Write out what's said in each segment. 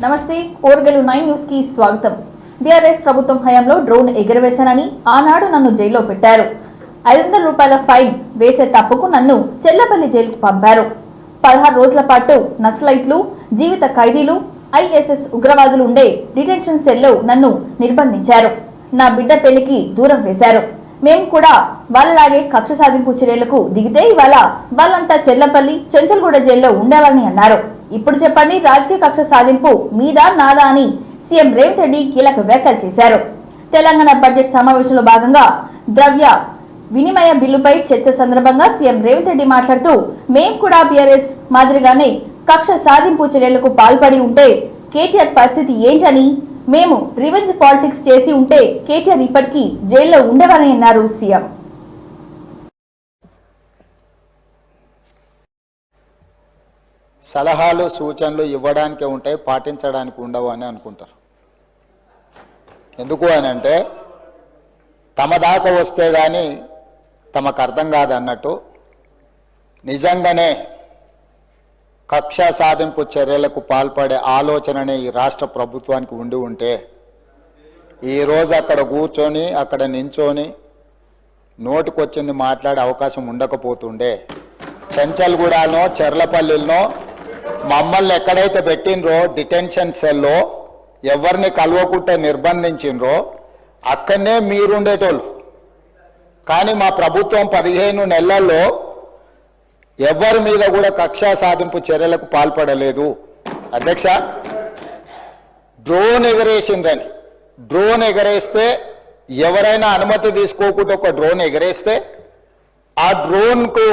నమస్తే ఓర్గలు 9 న్యూస్ కి స్వాగతం. బీఆర్ఎస్ ప్రభుత్వం హయాంలో డ్రోన్ ఎగరవేశానని ఆనాడు నన్ను జైల్లో పెట్టారు. 500 రూపాయల ఫైన్ వేసే తప్పుకు నన్ను చెల్లపల్లి జైలుకు పంపారు. 16 రోజుల పాటు నక్సలైట్లు, జీవిత ఖైదీలు, ఐఎస్ఎస్ ఉగ్రవాదులు ఉండే డిటెన్షన్ సెల్లో నన్ను నిర్బంధించారు. నా బిడ్డ పెళ్లికి దూరం వేశారు. మేము కూడా వాళ్ళలాగే కక్ష సాధింపు చర్యలకు దిగితే ఇవాళ వాళ్ళంతా చెల్లపల్లి, చెంచల్గూడ జైల్లో ఉండేవారని అన్నారు. ఇప్పుడు చెప్పండి, రాజకీయ కక్ష సాధింపు మీదా నాదా అని సీఎం రేవంత్ రెడ్డి కీలక వ్యాఖ్యలు చేశారు. తెలంగాణ బడ్జెట్ సమావేశంలో భాగంగా ద్రవ్య వినిమయ బిల్లుపై చర్చ సందర్భంగా సీఎం రేవంత్ రెడ్డి మాట్లాడుతూ, మేం కూడా బీఆర్ఎస్ మాదిరిగానే కక్ష సాధింపు చర్యలకు పాల్పడి ఉంటే కేటీఆర్ పరిస్థితి ఏంటని, మేము రివెంజ్ పాలిటిక్స్ చేసి ఉంటే కేటీఆర్ ఇప్పటికీ జైల్లో ఉండేవారని అన్నారు సీఎం. సలహాలు సూచనలు ఇవ్వడానికే ఉంటాయి, పాటించడానికి ఉండవు అని అనుకుంటారు. ఎందుకు అని అంటే తమ దాకా వస్తే కానీ తమకు అర్థం కాదన్నట్టు నిజంగానే కక్ష సాధింపు చర్యలకు పాల్పడే ఆలోచననే ఈ రాష్ట్ర ప్రభుత్వానికి ఉండి ఉంటే ఈరోజు అక్కడ కూర్చొని అక్కడ నించొని నోటికొచ్చింది మాట్లాడే అవకాశం ఉండకపోతుండే. చెంచల్గూడనో చెర్లపల్లిలో మమ్మల్ని ఎక్కడైతే పెట్టినరో డిటెన్షన్ సెల్లో ఎవరిని కలవకుంటే నిర్బంధించినరో అక్కడనే మీరుండేటోళ్ళు. కానీ మా ప్రభుత్వం 15 నెలల్లో ఎవరి మీద కూడా కక్షా సాధింపు చర్యలకు పాల్పడలేదు. అధ్యక్ష, డ్రోన్ ఎగరేసిందని, డ్రోన్ ఎగరేస్తే ఎవరైనా అనుమతి తీసుకోకుండా ఒక డ్రోన్ ఎగరేస్తే ఆ డ్రోన్కు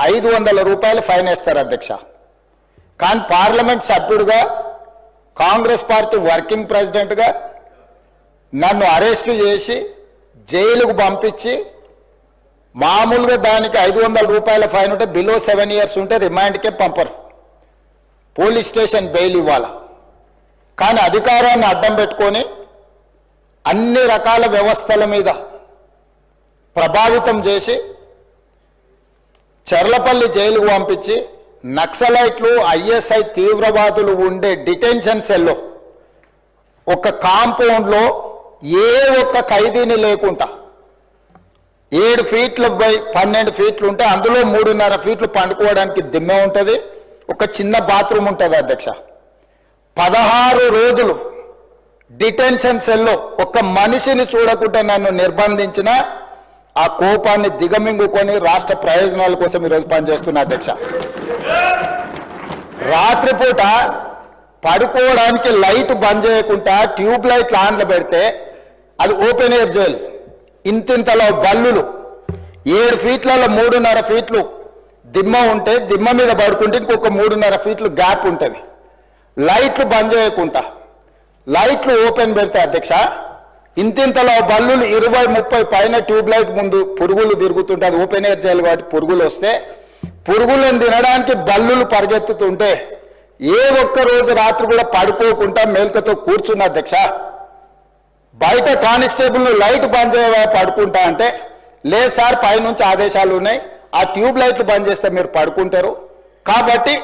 500 రూపాయలు ఫైన్ వేస్తారు అధ్యక్ష. కానీ పార్లమెంట్ సభ్యుడిగా, కాంగ్రెస్ పార్టీ వర్కింగ్ ప్రెసిడెంట్గా నన్ను అరెస్టు చేసి జైలుకు పంపించి మామూలుగా దానికి 500 రూపాయల ఫైన్ ఉంటే బిలో 7 ఇయర్స్ ఉంటే రిమాండ్కే పంపరు, పోలీస్ స్టేషన్ బెయిల్ ఇవ్వాలి. కానీ అధికారాన్ని అడ్డం పెట్టుకొని అన్ని రకాల వ్యవస్థల మీద ప్రభావితం చేసి చెర్లపల్లి జైలుకు పంపించి నక్సలైట్లు, ఐఎస్ఐ తీవ్రవాదులు ఉండే డిటెన్షన్ సెల్లో ఒక కాంపౌండ్లో ఏ ఒక్క ఖైదీని లేకుండా 7 ఫీట్లు బై 12 ఫీట్లు ఉంటే అందులో 3.5 ఫీట్లు పండుకోవడానికి దిమ్మె ఉంటుంది, ఒక చిన్న బాత్రూమ్ ఉంటుంది అధ్యక్ష. 16 రోజులు డిటెన్షన్ సెల్లో ఒక్క మనిషిని చూడకుండా నన్ను నిర్బంధించిన ఆ కోపాన్ని దిగమింగుకొని రాష్ట్ర ప్రయోజనాల కోసం ఈరోజు పనిచేస్తున్నా అధ్యక్ష. రాత్రిపూట పడుకోవడానికి లైట్ బంద్ చేయకుండా ట్యూబ్ లైట్లు ఆన్లో పెడితే అది ఓపెన్ ఎయిర్ జైలు. ఇంతింతలో బల్లులు 7 ఫీట్లలో 3.5 ఫీట్లు దిమ్మ ఉంటే దిమ్మ మీద పడుకుంటే ఇంకొక 3.5 ఫీట్లు గ్యాప్ ఉంటుంది. లైట్లు బంద్ చేయకుండా లైట్లు ఓపెన్ పెడితే అధ్యక్ష ఇంతింతలో బల్లులు 20-30 పైన ట్యూబ్ లైట్ ముందు పురుగులు తిరుగుతుంటే అది ఓపెన్ ఎయిర్ జైలు కాబట్టి పురుగులు వస్తే పురుగులను తినడానికి బల్లులు పరిగెత్తుతుంటే ఏ ఒక్క రోజు రాత్రి కూడా పడుకోకుండా మేల్కతో కూర్చున్న అధ్యక్ష. బయట కానిస్టేబుల్ లైట్ బంద్ చేయవా పడుకుంటా అంటే, లేదు సార్ పైనుంచి ఆదేశాలు ఉన్నాయి, ఆ ట్యూబ్ లైట్లు బంద్ చేస్తే మీరు పడుకుంటారు కాబట్టి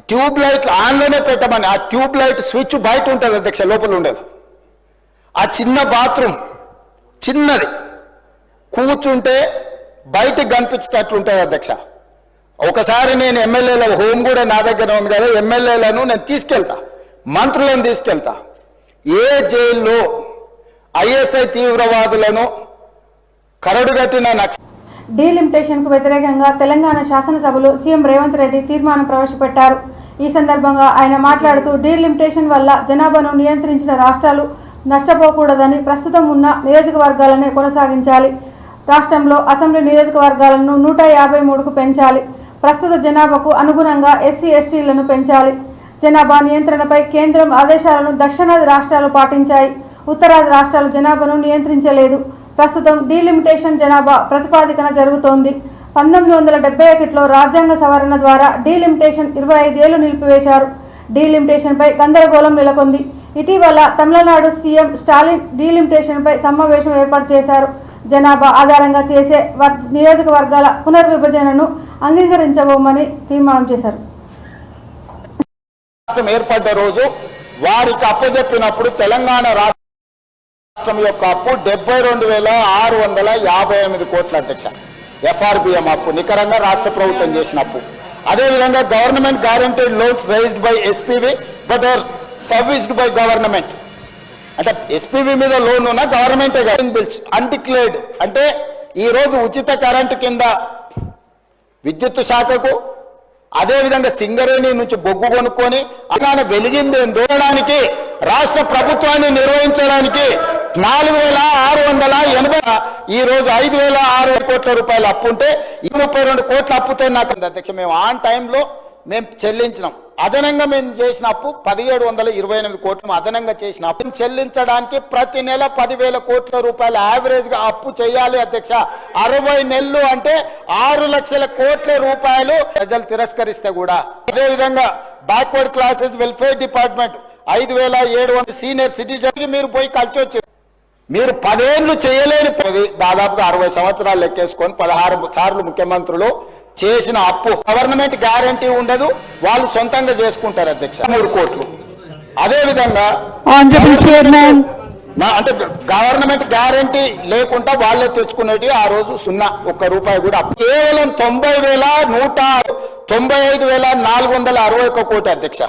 ట్యూబ్ లైట్లు ఆన్లోనే పెట్టమని. ఆ ట్యూబ్ లైట్ స్విచ్ బయట ఉంటుంది అధ్యక్ష, లోపల ఉండదు. ఆ చిన్న బాత్రూమ్ చిన్నది, కూర్చుంటే బయటకు కనిపించేటట్లు ఉంటుంది అధ్యక్ష. ఒకసారి నేను ఎమ్మెల్యేల హోమ్ కూడా నా దగ్గర ఉంది కదా, ఎమ్మెల్యేలను నేను తీసుకెళ్తా, మంత్రులను తీసుకెళ్తా. ఏ జైల్లో ఐఎస్ఐ తీవ్రవాదులను కరడుగట్టిన డీలిమిటేషన్ కు వ్యతిరేకంగా తెలంగాణ శాసనసభలో సీఎం రేవంత్ రెడ్డి తీర్మానం ప్రవేశపెట్టారు. ఈ సందర్భంగా ఆయన మాట్లాడుతూ, డీలిమిటేషన్ వల్ల జనాభాను నియంత్రించిన రాష్ట్రాలు నష్టపోకూడదని ప్రస్తుతం ఉన్న నియోజకవర్గాలనే కొనసాగించాలి. రాష్ట్రంలో అసెంబ్లీ నియోజకవర్గాలను 153కు పెంచాలి. ప్రస్తుత జనాభాకు అనుగుణంగా ఎస్సీ ఎస్టీలను పెంచాలి. జనాభా నియంత్రణపై కేంద్రం ఆదేశాలను దక్షిణాది రాష్ట్రాలు పాటించాయి, ఉత్తరాది రాష్ట్రాలు జనాభాను నియంత్రించలేదు. ప్రస్తుతం డీలిమిటేషన్ జనాభా ప్రతిపాదికన జరుగుతోంది. 1971లో రాజ్యాంగ సవరణ ద్వారా డీలిమిటేషన్ 25 ఏళ్లు నిలిపివేశారు. డీలిమిటేషన్పై గందరగోళం నెలకొంది. ఇటీవల తమిళనాడు సీఎం స్టాలిన్ డీలిమిటేషన్పై సమావేశం ఏర్పాటు చేశారు. జనాభా ఆధారంగా చేసే నియోజకవర్గాల పునర్విభజనను అంగీకరించబోమని తీర్మానం చేశారు. ఏర్పడ్డ రోజు వారికి అప్పచెప్పినప్పుడు తెలంగాణ రాష్ట్రం యొక్క అప్పు 72,658 కోట్ల అధ్యక్ష. FRBM అప్పు నికరంగా రాష్ట్ర ప్రభుత్వం చేసిన అప్పు. అదేవిధంగా government guaranteed loans raised by SPV but are serviced by government. అంటే SPV మీద లోన్ ఉన్న గవర్నమెంటే బిల్స్ అన్డిక్లేర్డ్. అంటే ఈ రోజు ఉచిత కరెంటు కింద విద్యుత్ శాఖకు, అదేవిధంగా సింగరేణి నుంచి బొగ్గు కొనుక్కొని ఆయన వెలిగింది దూరడానికి రాష్ట్ర ప్రభుత్వాన్ని నిర్వహించడానికి 4,680 ఈ రోజు 5,600 కోట్ల రూపాయలు అప్పు ఉంటే 32 కోట్ల అప్పుతో నాకు అధ్యక్ష మేము ఆన్ టైంలో మేము చెల్లించినాం. అదనంగా మేము చేసిన అప్పు 1,728 కోట్లు అదనంగా చేసిన అప్పు చెల్లించడానికి ప్రతి నెల 10,000 కోట్ల రూపాయలు యావరేజ్ గా అప్పు చేయాలి అధ్యక్ష. 60 నెలలు అంటే 6 లక్షల కోట్ల రూపాయలు ప్రజలు తిరస్కరిస్తే కూడా. అదేవిధంగా backward classes welfare department 5,700 senior citizen మీరు పోయి కలిసి వచ్చారు. మీరు 10 ఏళ్ళు చేయలేని దాదాపుగా 60 సంవత్సరాలు లెక్కేసుకొని 16 సార్లు ముఖ్యమంత్రులు చేసిన అప్పు గవర్నమెంట్ గ్యారంటీ ఉండదు, వాళ్ళు సొంతంగా చేసుకుంటారు అధ్యక్ష. 3 కోట్లు. అదేవిధంగా అంటే గవర్నమెంట్ గ్యారంటీ లేకుండా వాళ్ళే తెచ్చుకునేటి ఆ రోజు 0 రూపాయి కూడా కేవలం 90,195,461 కోటి అధ్యక్ష.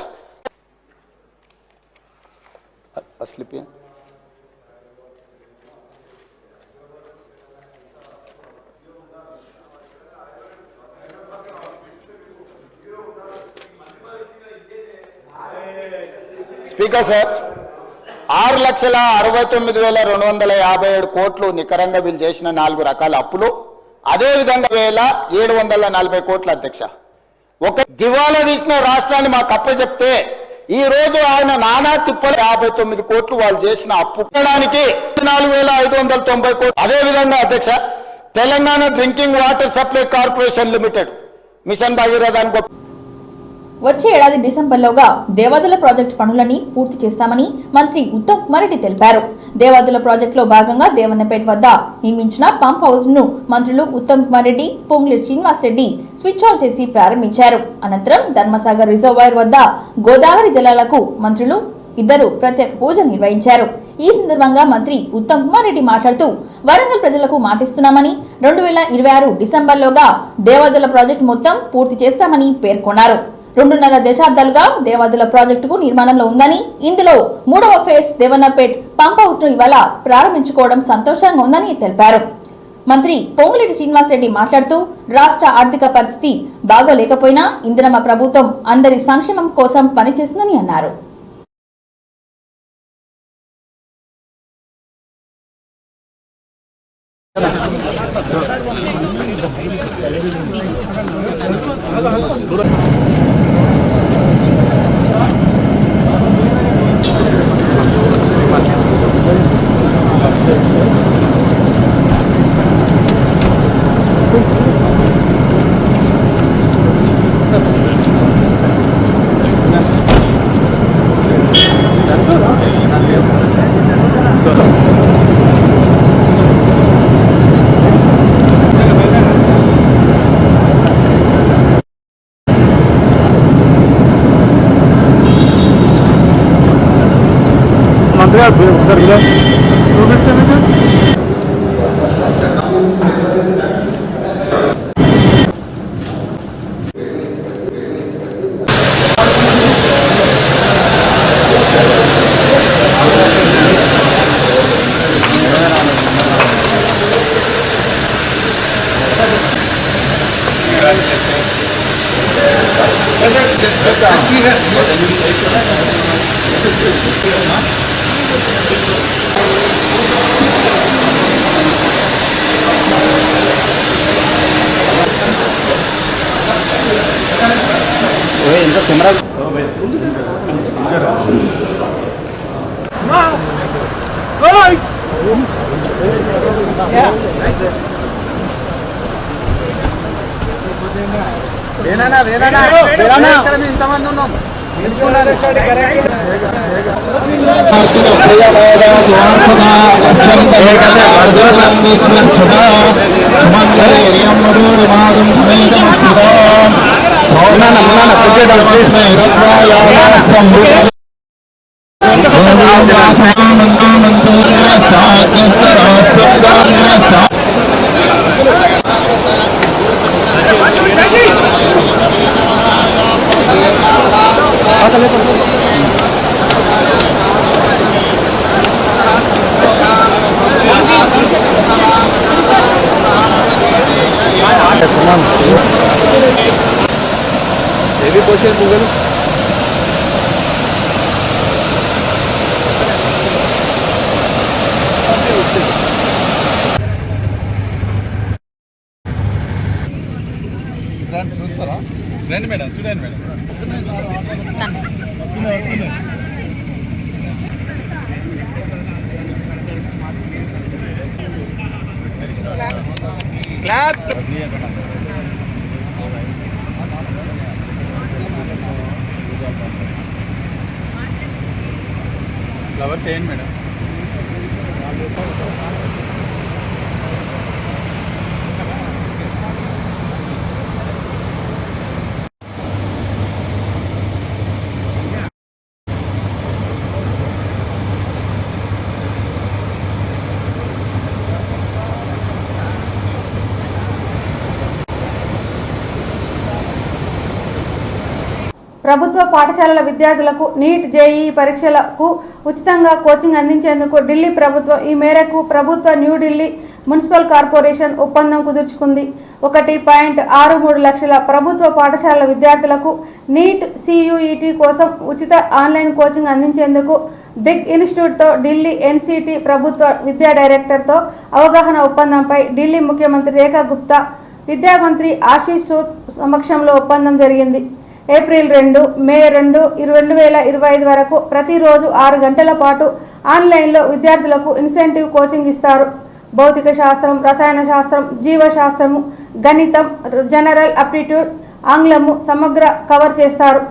స్పీకర్ సార్, 6,69,257 కోట్లు నికరంగా వీళ్ళు చేసిన 4 రకాల అప్పులు. అదేవిధంగా 1,740 కోట్ల అధ్యక్ష. ఒక దివాలా తీసిన రాష్ట్రాన్ని మాకు అప్పచెప్తే ఈ రోజు ఆయన నానా తిప్పలు 59 కోట్లు వాళ్ళు చేసిన అప్పు కట్టడానికి 4,590 కోట్లు. అదేవిధంగా అధ్యక్ష Telangana drinking water supply corporation limited mission Bhagiratha వచ్చే ఏడాది డిసెంబర్లోగా దేవాదుల ప్రాజెక్టు పనులని పూర్తి చేస్తామని మంత్రి ఉత్తమ్ కుమార్ రెడ్డి తెలిపారు. దేవాదుల ప్రాజెక్టులో భాగంగా దేవన్నపేట వద్ద నిర్మించిన పంప్ హౌస్ ను మంత్రులు ఉత్తమ్ కుమార్ రెడ్డి, పొంగులేటి శ్రీనివాస్ రెడ్డి స్విచ్ ఆన్ చేసి ప్రారంభించారు. అనంతరం ధర్మసాగర్ రిజర్వాయర్ వద్ద గోదావరి జలాలకు మంత్రులు ఇద్దరు ప్రత్యేక పూజ నిర్వహించారు. ఈ సందర్భంగా మంత్రి ఉత్తమ్ కుమార్ రెడ్డి మాట్లాడుతూ వరంగల్ ప్రజలకు మాటిస్తున్నామని 2026 డిసెంబర్లోగా దేవాదుల ప్రాజెక్టు మొత్తం పూర్తి చేస్తామని పేర్కొన్నారు. 2.5 దశాబ్దాలుగా దేవాదుల ప్రాజెక్టుకు నిర్మాణంలో ఉందని, ఇందులో 3వ ఫేజ్ దేవన్నపేట్ పంప్ హౌస్ ను ఇవాళ ప్రారంభించుకోవడం సంతోషంగా ఉందని తెలిపారు. మంత్రి పొంగులేటి శ్రీనివాస్ రెడ్డి మాట్లాడుతూ రాష్ట్ర ఆర్థిక పరిస్థితి బాగోలేకపోయినా ఇందిరమ్మ ప్రభుత్వం అందరి సంక్షేమం కోసం పనిచేస్తుందని అన్నారు. ఇంతమంది ఉన్నాం. చూస్తారా రండి మేడం చూడండి మేడం క్లాప్స్ ఫ్లవర్స్ వేయండి మేడం ప్రభుత్వ పాఠశాలల విద్యార్థులకు నీట్ జేఈఈ పరీక్షలకు ఉచితంగా కోచింగ్ అందించేందుకు ఢిల్లీ ప్రభుత్వం ఈ మేరకు ప్రభుత్వ న్యూఢిల్లీ మున్సిపల్ కార్పొరేషన్ ఒప్పందం కుదుర్చుకుంది. 1.63 లక్షల ప్రభుత్వ పాఠశాలల విద్యార్థులకు నీట్ CUET కోసం ఉచిత ఆన్లైన్ కోచింగ్ అందించేందుకు బిగ్ ఇన్స్టిట్యూట్తో ఢిల్లీ NCT ప్రభుత్వ విద్యా డైరెక్టర్తో అవగాహన ఒప్పందంపై ఢిల్లీ ముఖ్యమంత్రి రేఖా గుప్తా విద్యా మంత్రి ఆశీష్ సూద్ సమక్షంలో ఒప్పందం జరిగింది. ఏప్రిల్ 2, మే 2, 2025 వరకు ప్రతిరోజు 6 గంటల పాటు ఆన్లైన్లో విద్యార్థులకు ఇన్సెంటివ్ కోచింగ్ ఇస్తారు. భౌతిక శాస్త్రం, రసాయన శాస్త్రం, జీవశాస్త్రము, గణితం, జనరల్ అప్టిట్యూడ్, ఆంగ్లము సమగ్ర కవర్ చేస్తారు.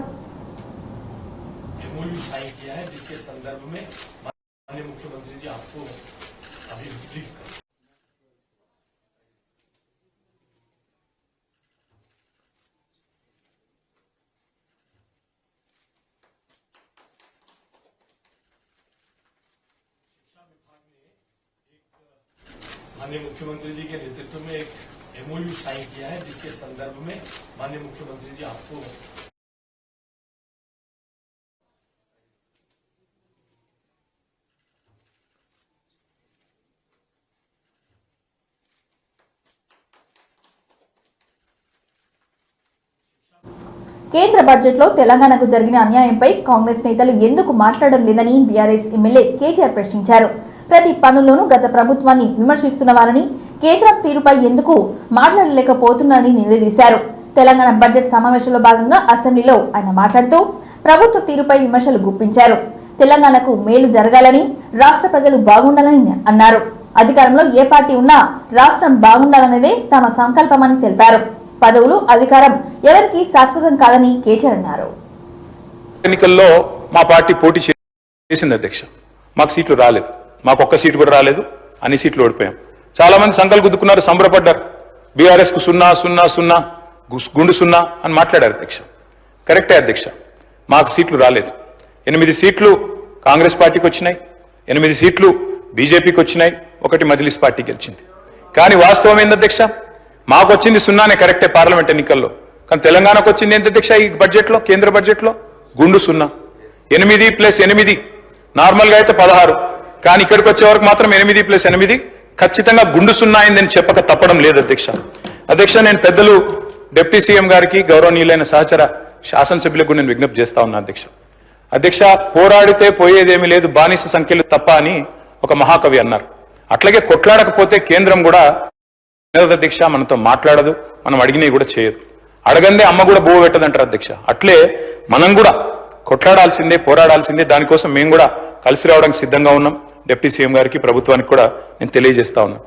माननीय मुख्यमंत्री जी के नेतृत्व में एक MOU साइन किया है, जिसके संदर्भ में माननीय मुख्यमंत्री जी आपको కేంద్ర బడ్జెట్లో తెలంగాణకు జరిగిన అన్యాయంపై కాంగ్రెస్ నేతలు ఎందుకు మాట్లాడడం లేదని బీఆర్ఎస్ ఎమ్మెల్యే కేటీఆర్ ప్రశ్నించారు. ప్రతి పనుల్లోనూ గత ప్రభుత్వాన్ని విమర్శిస్తున్న వారని, కేంద్రం తీరుపై ఎందుకు మాట్లాడలేకపోతున్నారని నిలదీశారు. తెలంగాణ బడ్జెట్ సమావేశంలో భాగంగా అసెంబ్లీలో ఆయన మాట్లాడుతూ ప్రభుత్వ తీరుపై విమర్శలు గుప్పించారు. తెలంగాణకు మేలు జరగాలని, రాష్ట్ర ప్రజలు బాగుండాలని అన్నారు. అధికారంలో ఏ పార్టీ ఉన్నా రాష్ట్రం బాగుండాలనేదే తమ సంకల్పమని తెలిపారు. పదవులు, అధికారం ఎవరికి శాశ్వతం కాదని కేటీఆర్ అన్నారు. ఎన్నికల్లో మా పార్టీ పోటీ చేసింది అధ్యక్ష. మాకు సీట్లు రాలేదు, మాకు ఒక్క సీటు కూడా రాలేదు, అన్ని సీట్లు ఓడిపోయాం. చాలా మంది సంకల్ గుద్దుకున్నారు, సంబరపడ్డారు. బీఆర్ఎస్ కు 0-0-0 గుండు 0 అని మాట్లాడారు అధ్యక్ష. కరెక్టే అధ్యక్ష, మాకు సీట్లు రాలేదు. 8 సీట్లు కాంగ్రెస్ పార్టీకి వచ్చినాయి, 8 సీట్లు బీజేపీకి వచ్చినాయి, 1 మజ్లిస్ పార్టీ గెలిచింది. కానీ వాస్తవం ఏంది అధ్యక్ష, మాకు వచ్చింది 0నే కరెక్టే పార్లమెంట్ ఎన్నికల్లో. కానీ తెలంగాణకు వచ్చింది ఏంటి అధ్యక్ష? ఈ బడ్జెట్లో, కేంద్ర బడ్జెట్లో గుండు 0. 8 + 8 నార్మల్గా అయితే 16, కానీ ఇక్కడికి వచ్చే వరకు మాత్రం 8 + 8 ఖచ్చితంగా గుండు 0 అయిందని చెప్పక తప్పడం లేదు అధ్యక్ష. అధ్యక్ష, నేను పెద్దలు డిప్యూటీ సీఎం గారికి, గౌరవనీయులైన సహచర శాసనసభ్యులకు నేను విజ్ఞప్తి చేస్తా ఉన్నా అధ్యక్ష. అధ్యక్ష, పోరాడితే పోయేదేమీ లేదు, బానిస సంఖ్యలు తప్ప అని ఒక మహాకవి అన్నారు. అట్లాగే కొట్లాడకపోతే కేంద్రం కూడా అధ్యక్ష మనతో మాట్లాడదు, మనం అడిగినవి కూడా చేయదు. అడగందే అమ్మ కూడా బువ్వ పెట్టదంటారు అధ్యక్ష. అట్లే మనం కూడా కొట్లాడాల్సిందే, పోరాడాల్సిందే. దానికోసం మేము కూడా కలిసి రావడానికి సిద్ధంగా ఉన్నాం. డిప్యూటీ సీఎం గారికి, ప్రభుత్వానికి కూడా నేను తెలియజేస్తా ఉన్నా.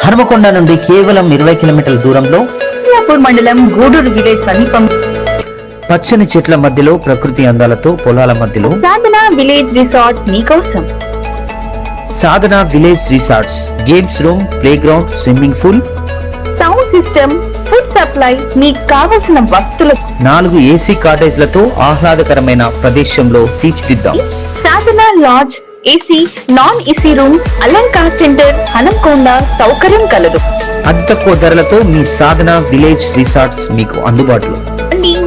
హనుమకొండ నుండి కేవలం 20 కిలోమీటర్ల దూరంలో మండలం గూడూరు విలేజ్ సమీపం పచ్చని చెట్ల మధ్యలో, ప్రకృతి అందాలతో పొలాల మధ్యలో సాధన విలేజ్ రిసార్ట్ మీకోసం. Sadhana village resorts, games room, playground, swimming pool, sound system, food supply, మీకు కావలసిన వస్తువులు 4 AC కాటేజ్లతో ఆహ్లాదకరమైన ప్రదేశంలో తీర్చిదిద్దాం. Sadhana lodge, AC, non AC rooms, Alankar centre, Hanamkonda సౌకర్యం కలదు. అతి తక్కువ ధరలతో మీ సాధన విలేజ్ రిసార్ట్స్ మీకు అందుబాటులో.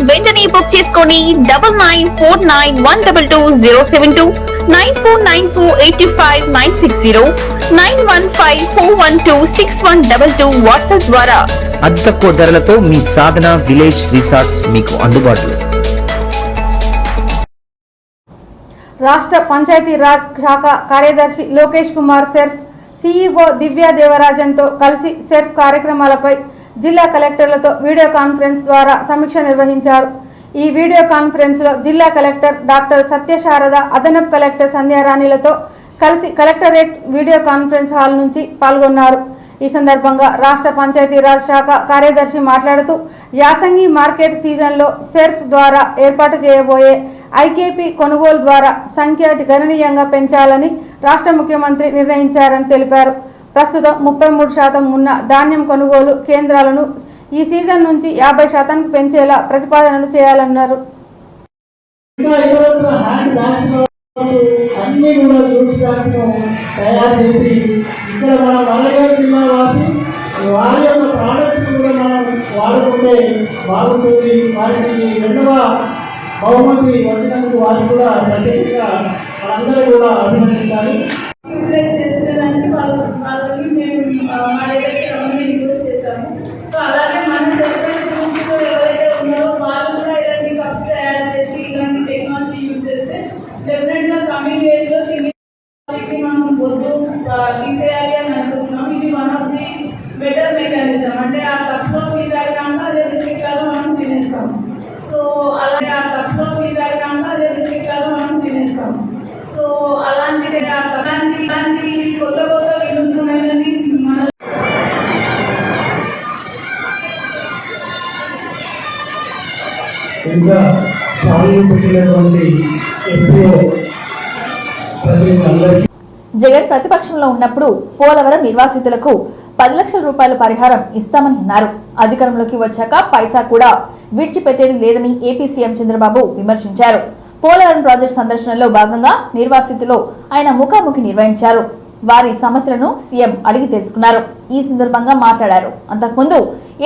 వెంటనే బుక్ చేసుకోండి. 9949122072, 949485960915412612 వాట్సాప్ ద్వారా. అతి తక్కువ ధరలతో మీ సాధన విలేజ్ రిసార్ట్స్ మీకు అందుబాటులో. రాష్ట్ర పంచాయతీ రాజ్ శాఖ కార్యదర్శి లోకేష్ కుమార్ సెర్ఫ్, సీఈఓ దివ్యా దేవరాజన్తో కలిసి సెర్ఫ్ కార్యక్రమాలపై జిల్లా కలెక్టర్లతో వీడియో కాన్ఫరెన్స్ ద్వారా సమీక్ష నిర్వహించారు. ఈ వీడియో కాన్ఫరెన్స్లో జిల్లా కలెక్టర్ డాక్టర్ సత్యశారద, అదనపు కలెక్టర్ సంధ్యారాణిలతో కలిసి కలెక్టరేట్ వీడియో కాన్ఫరెన్స్ హాల్ నుంచి పాల్గొన్నారు. ఈ సందర్భంగా రాష్ట్ర పంచాయతీరాజ్ శాఖ కార్యదర్శి మాట్లాడుతూ యాసంగి మార్కెట్ సీజన్లో సెర్ఫ్ ద్వారా ఏర్పాటు చేయబోయే ఐకేపీ కొనుగోలు ద్వారా సంఖ్య గణనీయంగా పెంచాలని రాష్ట్ర ముఖ్యమంత్రి నిర్ణయించారని తెలిపారు. ప్రస్తుతం 33% ఉన్న ధాన్యం కొనుగోలు కేంద్రాలను ఈ సీజన్ నుంచి 50% పెంచేలా ప్రతిపాదనలు చేయాలన్నారు. అన్ని కూడా జ్యూస్ బ్యాగ్స్ తయారు చేసి ఇక్కడ మన వరంగల్ జిల్లా వారి యొక్క ప్రోడక్ట్స్ కూడా మనం వాడుకుంటే బాగుంటుంది. వారికి రెండవ బహుమతి వచ్చినందుకు వారు కూడా ప్రత్యేకంగా అందరూ కూడా అభినందించాలి. వాళ్ళకి మేము మా దగ్గర యూజ్ చేసాము. సో అలాగే మన ఎవరైతే ఉన్నారో వాళ్ళు కూడా ఇలాంటి కప్స్ తయారు చేసి ఇలాంటి టెక్నాలజీ యూజ్ చేస్తే డెఫినెట్గా కమింగ్ డేస్లో సింగిల్ మనం వద్దు తీసేయాలి అని అనుకుంటున్నాం. ఇది one of the better mechanism. అంటే ఆ కప్లో మీద కాకుండా అదే బిస్కెట్లలో మనం తినేస్తాం. సో అలాగే ఆ కప్లో మీద కాకుండా అదే బిస్కెట్లలో మనం తినేస్తాం. సో అలాంటి ఇలాంటి కొత్త కొత్త వినూత్నమైనది మన ఇంకా పాల్గొంటున్నటువంటి ఎంపీఓ ప్రజలందరికీ జగన్ ప్రతిపక్షంలో ఉన్నప్పుడు పోలవరం నిర్వాసితులకు 10 లక్షల రూపాయల పరిహారం ఇస్తామని అన్నారు. అధికారంలోకి వచ్చాక పైసా కూడా విడిచిపెట్టేది లేదని ఏపీ సీఎం చంద్రబాబు విమర్శించారు. పోలవరం ప్రాజెక్టు సందర్శనలో భాగంగా నిర్వాసితులు ఆయన ముఖాముఖి నిర్వహించారు. వారి సమస్యలను సీఎం అడిగి తెలుసుకున్నారు. ఈ సందర్భంగా మాట్లాడారు. అంతకుముందు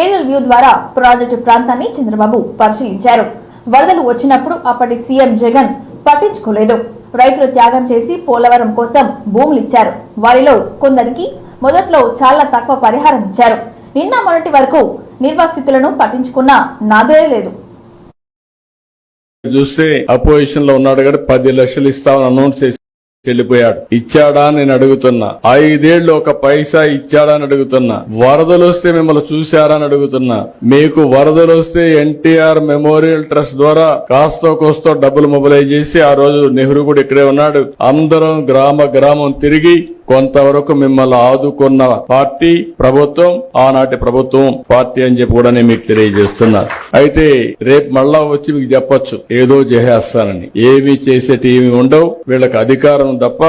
ఏరియల్ వ్యూ ద్వారా ప్రాజెక్టు ప్రాంతాన్ని చంద్రబాబు పరిశీలించారు. వరదలు వచ్చినప్పుడు అప్పటి సీఎం జగన్ పట్టించుకోలేదు. రైతులు త్యాగం చేసి పోలవరం కోసం భూములిచ్చారు. వారిలో కొందరికి మొదట్లో చాలా తక్కువ పరిహారం ఇచ్చారు. నిన్న మొన్నటి వరకు నిర్వాసితులను పట్టించుకున్న నాదుడే లేదు. చూస్తే అపోజిషన్ లో ఉన్నాడు కానీ 10 లక్షలు ఇస్తామని అనౌన్స్ చేసి వెళ్ళిపోయాడు. ఇచ్చాడా నేను అడుగుతున్నా. 5 ఏళ్లు ఒక పైసా ఇచ్చాడా అని అడుగుతున్నా. వరదలు వస్తే మిమ్మల్ని చూశారా అని అడుగుతున్నా. మీకు వరదలు వస్తే ఎన్టీఆర్ మెమోరియల్ ట్రస్ట్ ద్వారా కాస్తో కోస్తో డబ్బులు మొబిలైజ్ చేసి ఆ రోజు నెహ్రూ కూడా ఇక్కడే ఉన్నాడు. అందరం గ్రామం తిరిగి కొంతవరకు మిమ్మల్ని ఆదుకున్న పార్టీ ప్రభుత్వం ఆనాటి ప్రభుత్వం పార్టీ అని చెప్పి కూడా నేను మీకు తెలియజేస్తున్నా. అయితే రేపు మళ్ళా వచ్చి మీకు చెప్పొచ్చు ఏదో చేసేస్తానని. ఏమి చేసేటివి ఉండవు. వీళ్ళకి అధికారం తప్ప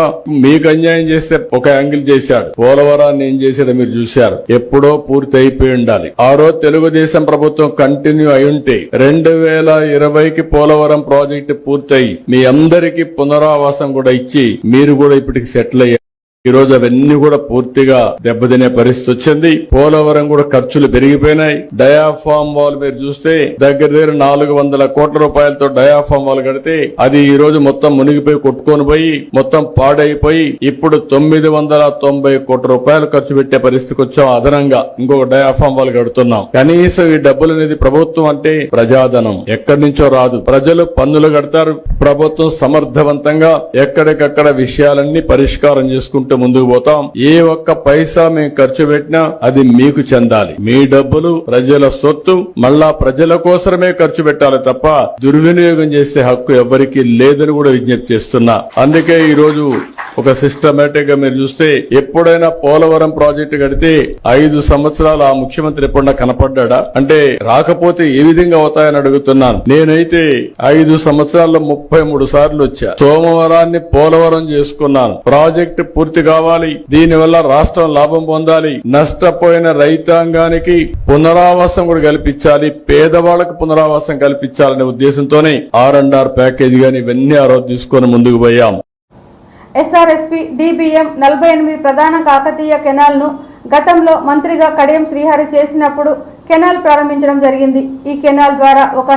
మీకు అన్యాయం చేస్తే ఒక యాంగిల్ చేశాడు. పోలవరాన్ని ఏం చేసేదో మీరు చూశారు. ఎప్పుడో పూర్తి అయిపోయి ఉండాలి. ఆ రోజు తెలుగుదేశం ప్రభుత్వం కంటిన్యూ అయి ఉంటే 2020కి పోలవరం ప్రాజెక్టు పూర్తయి మీ అందరికీ పునరావాసం కూడా ఇచ్చి మీరు కూడా ఇప్పటికి సెటిల్ అయ్యారు. ఈ రోజు అవన్నీ కూడా పూర్తిగా దెబ్బతినే పరిస్థితి వచ్చింది. పోలవరం కూడా ఖర్చులు పెరిగిపోయినాయి. డయాఫామ్ వాల్ మీరు చూస్తే దగ్గర 400 కోట్ల రూపాయలతో డయాఫామ్ వాల్ కడితే అది ఈ రోజు మొత్తం మునిగిపోయి కొట్టుకొని పోయి మొత్తం పాడైపోయి ఇప్పుడు 990 కోట్ల రూపాయలు ఖర్చు పెట్టే పరిస్థితికి వచ్చాం. అదనంగా ఇంకొక డయాఫామ్ వాల్ కడుతున్నాం. కనీసం ఈ డబ్బులు అనేది ప్రభుత్వం అంటే ప్రజాధనం ఎక్కడి నుంచో రాదు. ప్రజలు పన్నులు కడతారు. ప్రభుత్వం సమర్థవంతంగా ఎక్కడికక్కడ విషయాలన్నీ పరిష్కారం చేసుకుంటూ ముందుకు పోతాం. ఏ ఒక్క పైసా మేము ఖర్చు పెట్టినా అది మీకు చెందాలి. మీ డబ్బులు ప్రజల సొత్తు. మళ్ళా ప్రజల కోసమే ఖర్చు పెట్టాలి తప్ప దుర్వినియోగం చేసే హక్కు ఎవరికీ లేదని కూడా విజ్ఞప్తి చేస్తున్నా. అందుకే ఈ రోజు ఒక సిస్టమేటిక్ గా మీరు చూస్తే ఎప్పుడైనా పోలవరం ప్రాజెక్టు కడితే 5 సంవత్సరాలు ఆ ముఖ్యమంత్రి ఎప్పుడన్నా కనపడ్డా అంటే రాకపోతే ఏ విధంగా అవుతాయని అడుగుతున్నాను. నేనైతే 5 సంవత్సరాల్లో 33 సార్లు వచ్చా. సోమవారాన్ని పోలవరం చేసుకున్నాను. ప్రాజెక్టు పూర్తి కావాలి. దీనివల్ల రాష్ట్రం లాభం పొందాలి. నష్టపోయిన రైతాంగానికి పునరావాసం కూడా కల్పించాలి. పేదవాళ్లకు పునరావాసం కల్పించాలనే ఉద్దేశంతోనే R&R ప్యాకేజీ గాని ఇవన్నీ ఆ రోజు తీసుకొని ముందుకు పోయాం. ఎస్ఆర్ఎస్పీ DBM 48 ప్రధాన కాకతీయ కెనాల్ను గతంలో మంత్రిగా కడియం శ్రీహరి చేసినప్పుడు కెనాల్ ప్రారంభించడం జరిగింది. ఈ కెనాల్ ద్వారా ఒక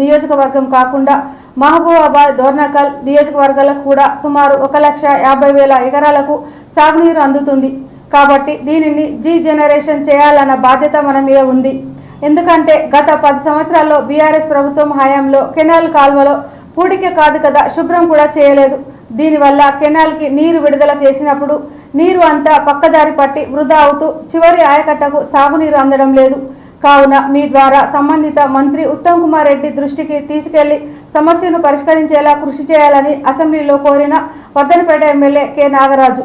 నియోజకవర్గం కాకుండా మహబూబాబాద్, డోర్నకల్ నియోజకవర్గాలకు కూడా సుమారు 1,50,000 ఎకరాలకు సాగునీరు అందుతుంది. కాబట్టి దీనిని జనరేషన్ చేయాలన్న బాధ్యత మన మీద ఉంది. ఎందుకంటే గత 10 సంవత్సరాల్లో బీఆర్ఎస్ ప్రభుత్వం హయాంలో కెనాల్ కాల్వలో పూడిక కాదు కదా శుభ్రం కూడా చేయలేదు. దీనివల్ల కెనాల్కి నీరు విడుదల చేసినప్పుడు నీరు అంతా పక్కదారి పట్టి వృధా అవుతూ చివరి ఆయకట్టకు సాగునీరు అందడం లేదు. కావున మీ ద్వారా సంబంధిత మంత్రి ఉత్తమ్ కుమార్ రెడ్డి దృష్టికి తీసుకెళ్లి సమస్యను పరిష్కరించేలా కృషి చేయాలని అసెంబ్లీలో కోరిన వర్ధనపేట ఎమ్మెల్యే కె నాగరాజు.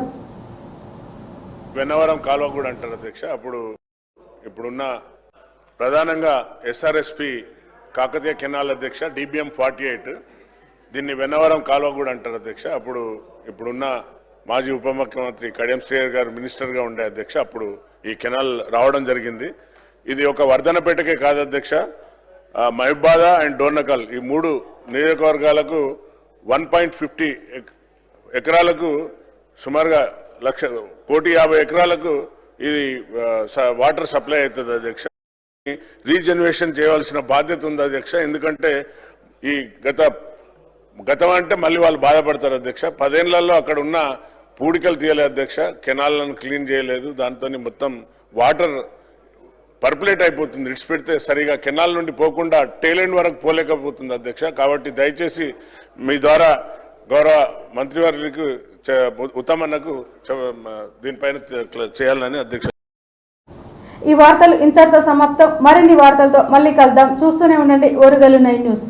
వెన్నవరం కాలువ కూడా అంటారు అధ్యక్ష. ఇప్పుడున్న ప్రధానంగా ఎస్ఆర్ఎస్పి కాకతీయ కెనాల్ అధ్యక్ష DBM 48, దీన్ని వెన్నవరం కాలువ కూడా అంటారు అధ్యక్ష. ఇప్పుడున్న మాజీ ఉప ముఖ్యమంత్రి కడియం శ్రీహరి గారు మినిస్టర్గా ఉండే అధ్యక్ష, అప్పుడు ఈ కెనాల్ రావడం జరిగింది. ఇది ఒక వర్ధనపేటకే కాదు అధ్యక్ష, మహబూబాబాద్ అండ్ డోర్నకల్ ఈ 3 నియోజకవర్గాలకు 1.50 ఎకరాలకు సుమారుగా 1,50,000 ఎకరాలకు ఇది వాటర్ సప్లై అవుతుంది అధ్యక్ష. రీజనరేషన్ చేయవలసిన బాధ్యత ఉంది అధ్యక్ష. ఎందుకంటే ఈ గతం అంటే మళ్ళీ వాళ్ళు బాధపడతారు అధ్యక్ష. 10 ఏళ్లలో అక్కడ ఉన్న పూడికలు తీయలేదు అధ్యక్ష, కెనాల్లను క్లీన్ చేయలేదు. దాంతో మొత్తం వాటర్ పర్పులేట్ అయిపోతుంది. ఇడ్స్ పెడితే సరిగా కెనాల్ నుండి పోకుండా టేలెండ్ వరకు పోలేకపోతుంది అధ్యక్ష. కాబట్టి దయచేసి మీ ద్వారా గౌరవ మంత్రివర్యులకు ఉత్తమన్నకు దీనిపైన చేయాలని అధ్యక్ష. ఈ వార్తలు ఇంతటితో సమాప్తం. మరిన్ని వార్తలతో మళ్ళీ కలుద్దాం. చూస్తూనే ఉండండి ఓరుగల్లు 9 న్యూస్.